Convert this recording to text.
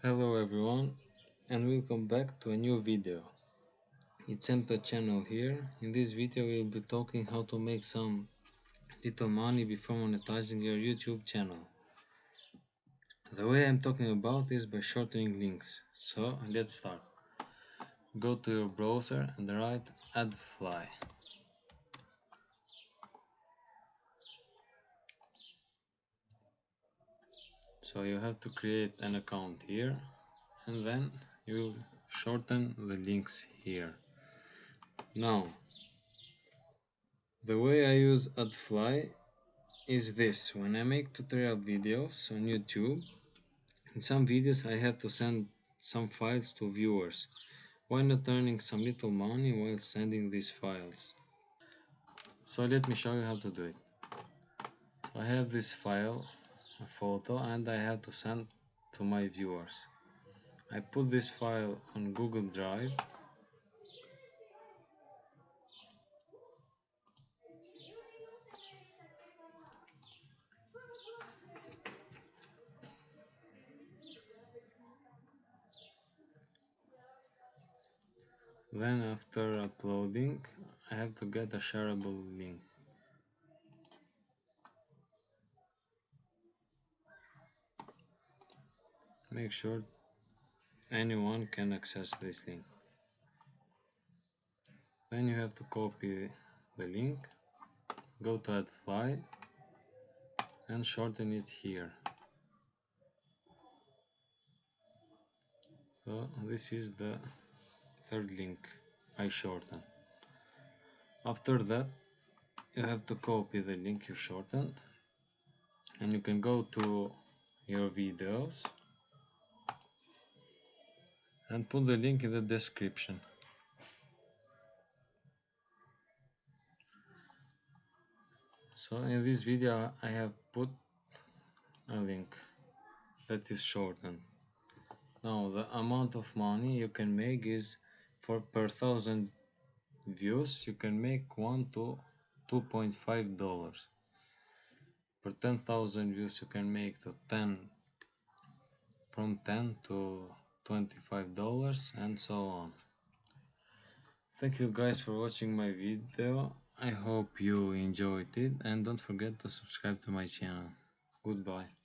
Hello everyone and welcome back to a new video. It's MP channel here. In this video we'll be talking how to make some little money before monetizing your YouTube channel. The way I'm talking about is by shortening links. So let's start. Go to your browser and write adfly. So you have to create an account here and then you will shorten the links here. Now the way I use adfly is this. When I make tutorial videos on YouTube, in some videos I have to send some files to viewers. Why not earning some little money while sending these files? So let me show you how to do it. So I have this file, a photo, and I have to send to my viewers. I put this file on Google Drive. Then after uploading, I have to get a shareable link. Make sure anyone can access this link. Then you have to copy the link, go to adfly and shorten it here. So this is the third link I shortened. After that you have to copy the link you shortened and you can go to your videos and put the link in the description. So in this video I have put a link that is shortened. Now the amount of money you can make is per 1,000 views you can make $1 to $2.5. Per 10,000 views you can make from 10 to $25 and so on. Thank you guys for watching my video. I hope you enjoyed it and don't forget to subscribe to my channel. Goodbye.